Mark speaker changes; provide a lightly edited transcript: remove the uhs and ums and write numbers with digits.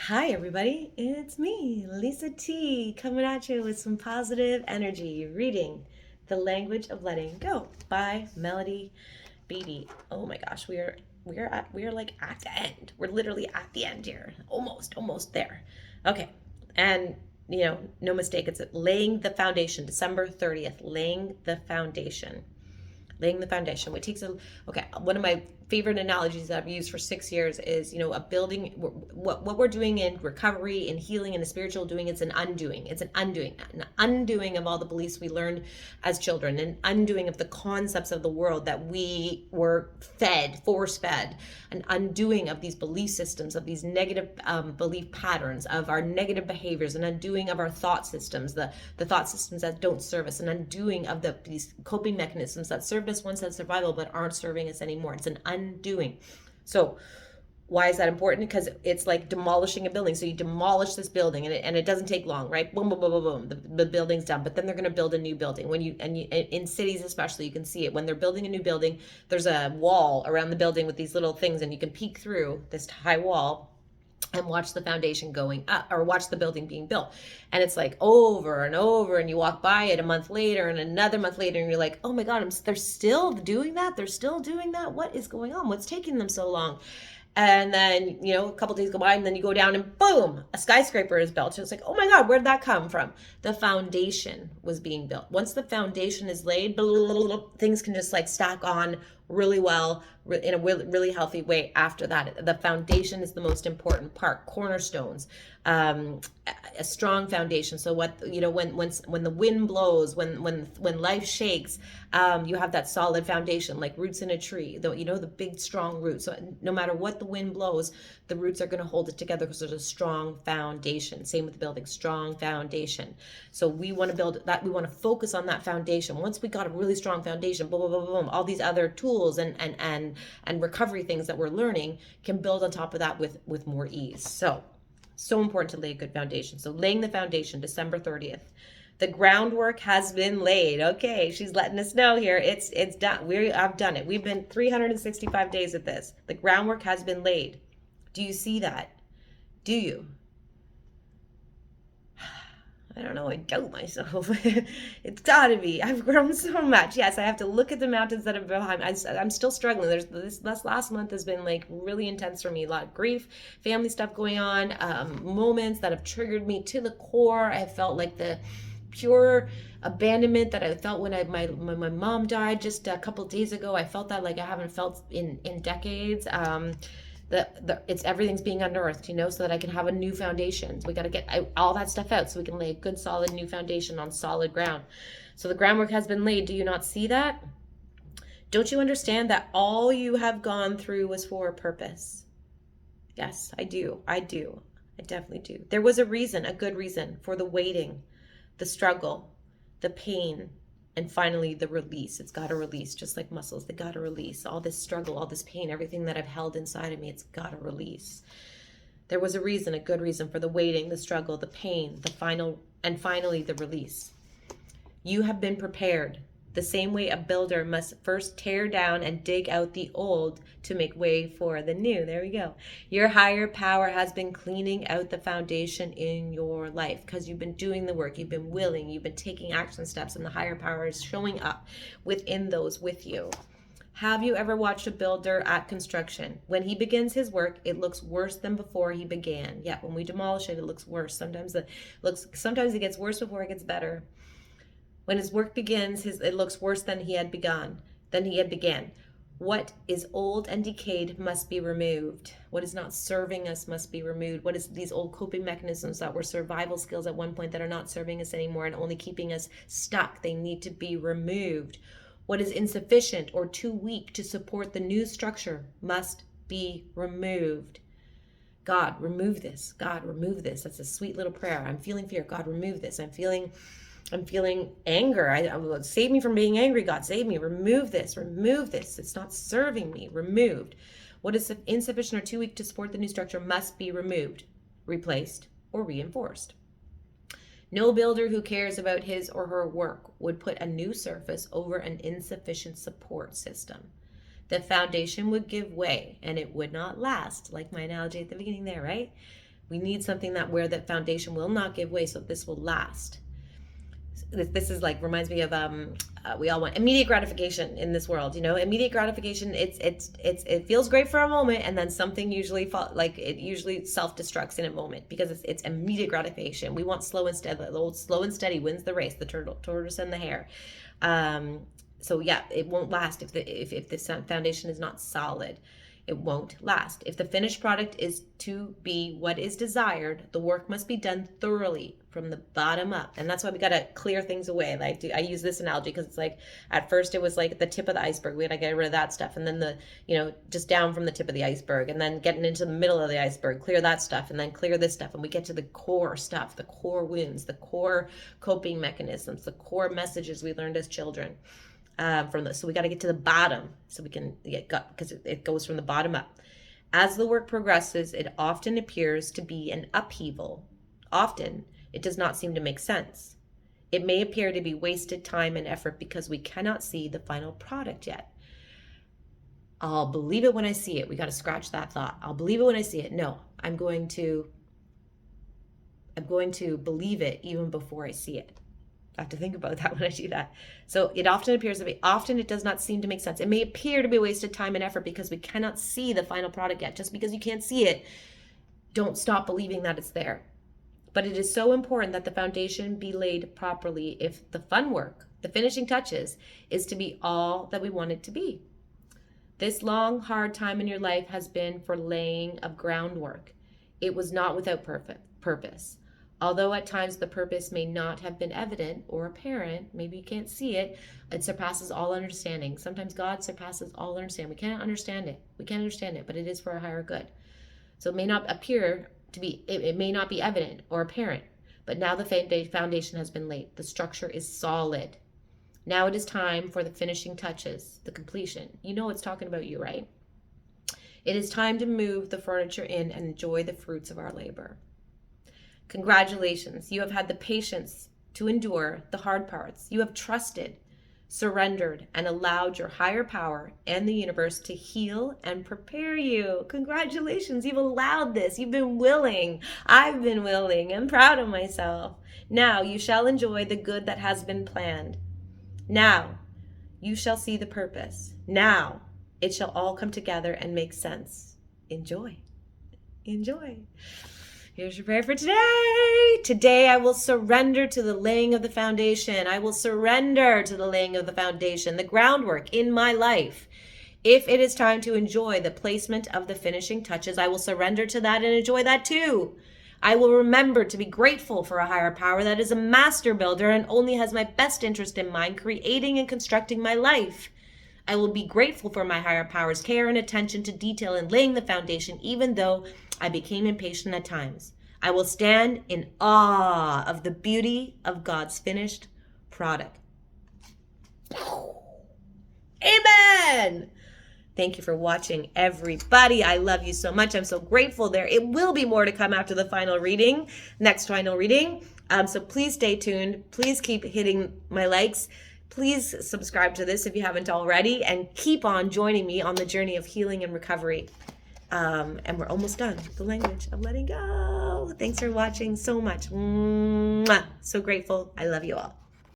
Speaker 1: Hi, everybody. It's me, Lisa T, coming at you with some positive energy, reading The Language of Letting Go by Melody Beattie. Oh my gosh, we are like at the end. We're literally at the end here. Almost there. Okay. And no mistake, it's laying the foundation, December 30th, laying the foundation. Laying the foundation. What takes a okay? One of my favorite analogies that I've used for 6 years is, a building. What we're doing in recovery and healing and the spiritual doing, it's an undoing. It's an undoing of all the beliefs we learned as children, an undoing of the concepts of the world that we were fed, force fed, an undoing of these belief systems, of these negative belief patterns, of our negative behaviors, an undoing of our thought systems, the thought systems that don't serve us, an undoing of these coping mechanisms that served us once as survival but aren't serving us anymore. It's an undoing. So why is that important? Because it's like demolishing a building. So you demolish this building, and it doesn't take long, right? Boom, boom, boom, boom, boom. The building's done. But then they're going to build a new building. In cities especially, you can see it when they're building a new building. There's a wall around the building with these little things, and you can peek through this high wall and watch the foundation going up, or watch the building being built. And it's like over and over, and you walk by it a month later and another month later, and you're like, oh my God, they're still doing that. They're still doing that. What is going on? What's taking them so long? And then, a couple days go by, and then you go down and boom, a skyscraper is built. So it's like, oh my God, where did that come from? The foundation was being built. Once the foundation is laid, things can just like stack on really well in a really healthy way after that. The foundation is the most important part, cornerstones, a strong foundation. So when the wind blows, when life shakes, you have that solid foundation, like roots in a tree, the big strong roots. So no matter what the wind blows, the roots are going to hold it together because there's a strong foundation. Same with the building, strong foundation. So we want to build that. We want to focus on that foundation. Once we got a really strong foundation, boom, boom, boom, boom, all these other tools and recovery things that we're learning can build on top of that with more ease. So important to lay a good foundation. So laying the foundation, December 30th. The groundwork has been laid. Okay, she's letting us know here. It's done. I've done it. We've been 365 days at this. The groundwork has been laid. Do you see that? Do you? I don't know. I doubt myself. It's gotta be. I've grown so much. Yes, I have to look at the mountains that are behind me. I'm still struggling. This last month has been like really intense for me. A lot of grief, family stuff going on, moments that have triggered me to the core. I have felt like the pure abandonment that I felt when my mom died just a couple days ago. I felt that like I haven't felt in decades. It's everything's being unearthed, so that I can have a new foundation. So we got to get all that stuff out so we can lay a good solid new foundation on solid ground. So the groundwork has been laid. Do you not see that? Don't you understand that all you have gone through was for a purpose? Yes, I do. I definitely do. There was a reason, a good reason for the waiting, the struggle, the pain, and finally the release. It's got to release, just like muscles. They got to release all this struggle, all this pain, everything that I've held inside of me. It's got to release. There was a reason, a good reason for the waiting, the struggle, the pain, and finally the release. You have been prepared. The same way a builder must first tear down and dig out the old to make way for the new. There we go. Your higher power has been cleaning out the foundation in your life because you've been doing the work, you've been willing, you've been taking action steps, and the higher power is showing up within those with you. Have you ever watched a builder at construction? When he begins his work, it looks worse than before he began. Yeah, when we demolish it, it looks worse. Sometimes it gets worse before it gets better. When his work begins, it looks worse than he had began. What is old and decayed must be removed. What is not serving us must be removed. What is these old coping mechanisms that were survival skills at one point that are not serving us anymore and only keeping us stuck? They need to be removed. What is insufficient or too weak to support the new structure must be removed. God, remove this. God, remove this. That's a sweet little prayer. I'm feeling fear. God, remove this. I'm feeling anger. Save me from being angry, God. Save me. Remove this. It's not serving me. Removed. What is insufficient or too weak to support the new structure must be removed, replaced, or reinforced. No builder who cares about his or her work would put a new surface over an insufficient support system. The foundation would give way and it would not last, like my analogy at the beginning there, right? We need something that where the foundation will not give way, so this will last. This is like, reminds me of we all want immediate gratification in this world. Immediate gratification, it feels great for a moment, and then something usually it usually self-destructs in a moment, because it's immediate gratification. We want slow and steady. The old slow and steady wins the race, the tortoise and the hare. So yeah, it won't last if the foundation is not solid. It won't last. If the finished product is to be what is desired, the work must be done thoroughly from the bottom up. And that's why we got to clear things away. I use this analogy because it's like, at first it was like the tip of the iceberg. We got to get rid of that stuff. And then just down from the tip of the iceberg, and then getting into the middle of the iceberg, clear that stuff, and then clear this stuff. And we get to the core stuff, the core wounds, the core coping mechanisms, the core messages we learned as children. From this. So we got to get to the bottom so we can because it goes from the bottom up. As the work progresses, it often appears to be an upheaval. Often, it does not seem to make sense. It may appear to be wasted time and effort because we cannot see the final product yet. I'll believe it when I see it. We got to scratch that thought. I'll believe it when I see it. No, I'm going to believe it even before I see it. I have to think about that when I do that. So it often appears to be, often it does not seem to make sense. It may appear to be wasted time and effort because we cannot see the final product yet. Just because you can't see it, don't stop believing that it's there. But it is so important that the foundation be laid properly if the fun work, the finishing touches, is to be all that we want it to be. This long, hard time in your life has been for laying of groundwork. It was not without purpose. Although at times the purpose may not have been evident or apparent, maybe you can't see it, it surpasses all understanding. Sometimes God surpasses all understanding. We can't understand it, but it is for our higher good. So it may not appear to be, it may not be evident or apparent, but now the foundation has been laid. The structure is solid. Now it is time for the finishing touches, the completion. It's talking about you, right? It is time to move the furniture in and enjoy the fruits of our labor. Congratulations, you have had the patience to endure the hard parts. You have trusted, surrendered, and allowed your higher power and the universe to heal and prepare you. Congratulations, you've allowed this. You've been willing. I've been willing. I'm proud of myself. Now you shall enjoy the good that has been planned. Now you shall see the purpose. Now it shall all come together and make sense. Enjoy. Enjoy. Here's your prayer for today. Today I will surrender to the laying of the foundation. I will surrender to the laying of the foundation, the groundwork in my life. If it is time to enjoy the placement of the finishing touches, I will surrender to that and enjoy that too. I will remember to be grateful for a higher power that is a master builder and only has my best interest in mind, creating and constructing my life. I will be grateful for my higher power's care and attention to detail in laying the foundation, even though I became impatient at times. I will stand in awe of the beauty of God's finished product. Amen. Thank you for watching, everybody. I love you so much. I'm so grateful there. It will be more to come after the final reading, next final reading. So please stay tuned. Please keep hitting my likes. Please subscribe to this if you haven't already, and keep on joining me on the journey of healing and recovery. And we're almost done. The language of letting go. Thanks for watching so much. Mwah. So grateful. I love you all.